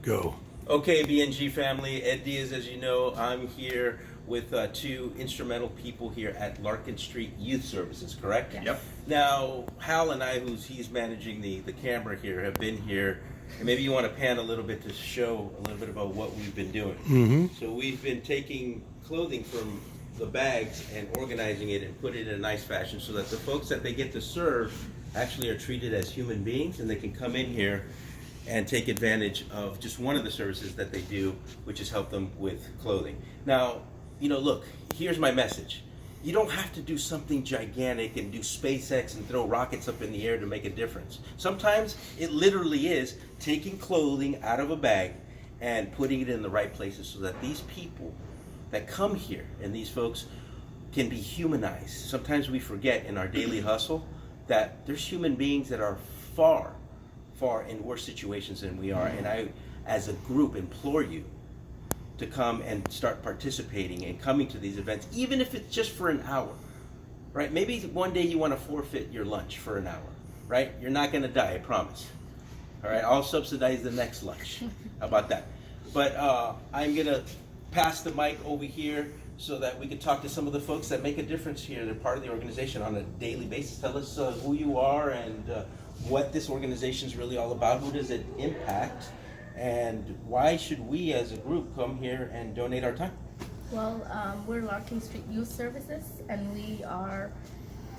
Go. Okay, BNG family, Ed Diaz, as you know, I'm here with two instrumental people here at Larkin Street Youth Services, correct? Yes. Yep. Now, Hal and I, he's managing the camera here, have been here, and maybe you want to pan a little bit to show a little bit about what we've been doing. Mm-hmm. So we've been taking clothing from the bags and organizing it and put it in a nice fashion so that the folks that they get to serve actually are treated as human beings, and they can come in here and take advantage of just one of the services that they do, which is help them with clothing. Now, look, here's my message. You don't have to do something gigantic and do SpaceX and throw rockets up in the air to make a difference. Sometimes it literally is taking clothing out of a bag and putting it in the right places so that these people that come here and these folks can be humanized. Sometimes we forget in our daily hustle that there's human beings that are far in worse situations than we are, and I, as a group, implore you to come and start participating and coming to these events, even if it's just for an hour, right? Maybe one day you want to forfeit your lunch for an hour, right? You're not going to die, I promise. All right, I'll subsidize the next lunch. How about that? But I'm going to pass the mic over here so that we can talk to some of the folks that make a difference here. They're part of the organization on a daily basis. Tell us who you are and what this organization is really all about. Who does it impact? And why should we as a group come here and donate our time? Well, we're Larkin Street Youth Services, and we are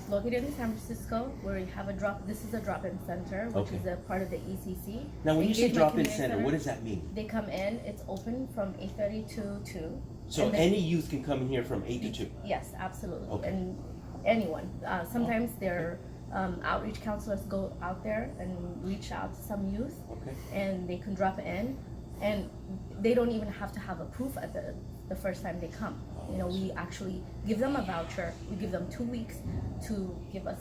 located in San Francisco, where we have this is a drop-in center, which Okay. is a part of the ECC. Now, when you say Engagement drop-in Community center, what does that mean? They come in, it's open from 8:30 to 2. So And any youth can come in here from 8 to 2? Yes, absolutely. Okay. And anyone. Sometimes their outreach counselors go out there and reach out to some youth, Okay. and they can drop in, and they don't even have to have a proof at the first time they come. We actually give them a voucher. We give them 2 weeks to give us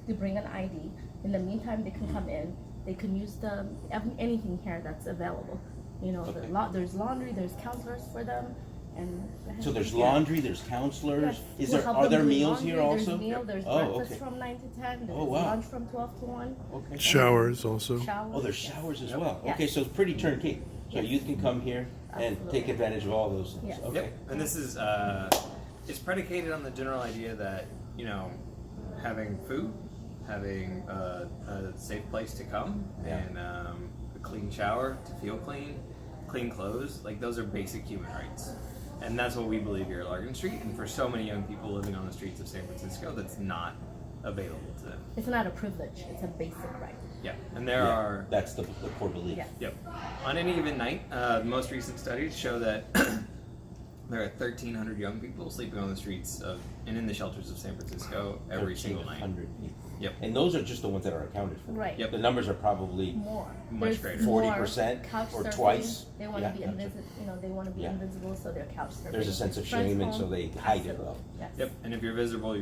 to bring an ID. In the meantime, they can come in. They can use anything here that's available. Okay. There's laundry. There's counselors for them. And So there's yeah. laundry, there's counselors. Yes. Are We'll there help them do meals laundry, here also? There's Oh, breakfast okay. from 9 to 10. There's Oh, wow. lunch from 12 to 1. Okay. Showers also. Showers. Oh, there's showers as Yep. well. Yes. Okay, so it's pretty turnkey. So Yes. youth can come here and Absolutely. take advantage of all those things. Yes. Okay. Yep. And this is it's predicated on the general idea that having food, having a safe place to come, Yeah. and a clean shower to feel clean clothes, like those are basic human rights. And that's what we believe here at Larkin Street. And for so many young people living on the streets of San Francisco, that's not available to them. It's not a privilege. It's a basic right. Yeah. And there Yeah, are. that's the core belief. Yes. Yep. On any given night, the most recent studies show that there are 1,300 young people sleeping on the streets and in the shelters of San Francisco every single night. 1,300 people. Yep. And those are just the ones that are accounted for. Right. Yep. The numbers are probably More. Much There's greater. more 40% couch or surfing. twice. They want Yeah, to be gotcha. invisible. They want to be Yeah. invisible, so they're couch surfing. There's a sense of Friends shame, and home. so they hide it Absolutely. well. Yes. Yep. And if you're visible,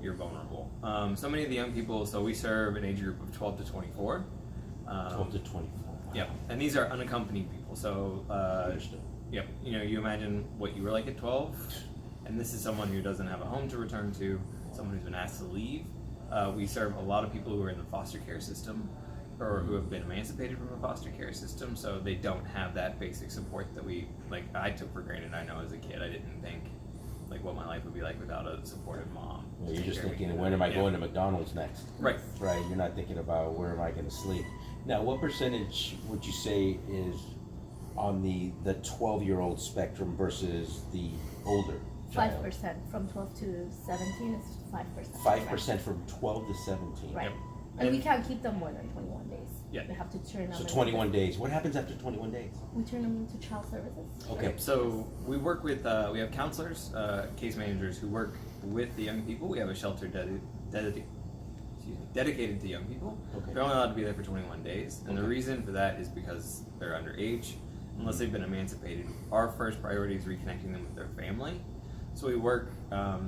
you're vulnerable. So many of the young people. So we serve an age group of 12 to 24. 12 to 24. Yep. And these are unaccompanied people. So Understood. yep. You imagine what you were like at 12, and this is someone who doesn't have a home to return to, someone who's been asked to leave. We serve a lot of people who are in the foster care system or who have been emancipated from the foster care system, so they don't have that basic support that I took for granted. I know as a kid I didn't think what my life would be like without a supportive mom. Well, you're just Taking care of me. thinking, when am I Yeah. going to McDonald's next? Right. Right. You're not thinking about where am I going to sleep. Now, what percentage would you say is on the 12-year-old spectrum versus the older child? 5% from 12 to 17 is 5%. 5% from 12 to 17. Right. Yep. And we And- can't keep them more than 21 days. Yeah. They have to turn them. So in. 21 days. What happens after 21 days? We turn them into child services. Okay. Yep. So we work with, we have counselors, case managers who work with the young people. We have a shelter dedicated to young people. Okay. They're only allowed to be there for 21 days. And the reason for that is because they're underage, unless they've been emancipated. Our first priority is reconnecting them with their family. So we work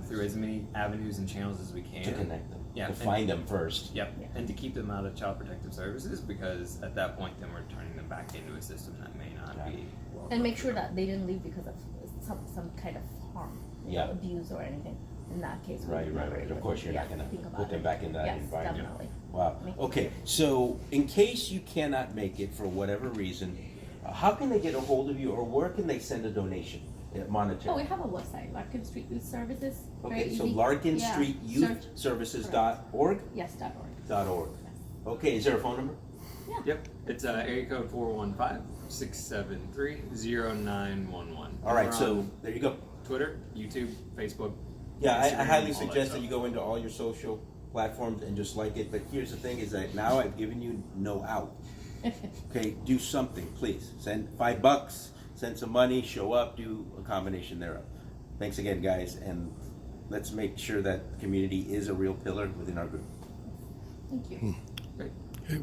through as many avenues and channels as we can. To connect them. Yeah, To and- find them first. Yep, Yeah. and to keep them out of Child Protective Services, because at that point then we're turning them back into a system that may not Got be well. And make sure that they didn't leave because of some kind of harm, Yeah. abuse or anything. In that case, we Right, would right, never right. Of even, course, you're not yeah, going to think about put them it. back in that Yes, environment. definitely. Wow. Make it Okay, here. so in case you cannot make it for whatever reason, how can they get a hold of you, or where can they send a donation, monetary? Oh, we have a website, Larkin Street Youth Services. Very Okay, so easy. Larkin Yeah. Street Youth Services.org? Yes, .org. .org. Yes. Okay, is there a phone number? Yeah. Yep, it's area code 415-673-0911. All right, We're so on there you go. Twitter, YouTube, Facebook. Yeah, I Instagram, highly all suggest that stuff. you go into all your social platforms and just like it. But here's the thing: is that now I've given you no out. Okay, do something, please. Send $5, send some money, show up, do a combination thereof. Thanks again, guys, and let's make sure that community is a real pillar within our group. Thank you. Great. Okay.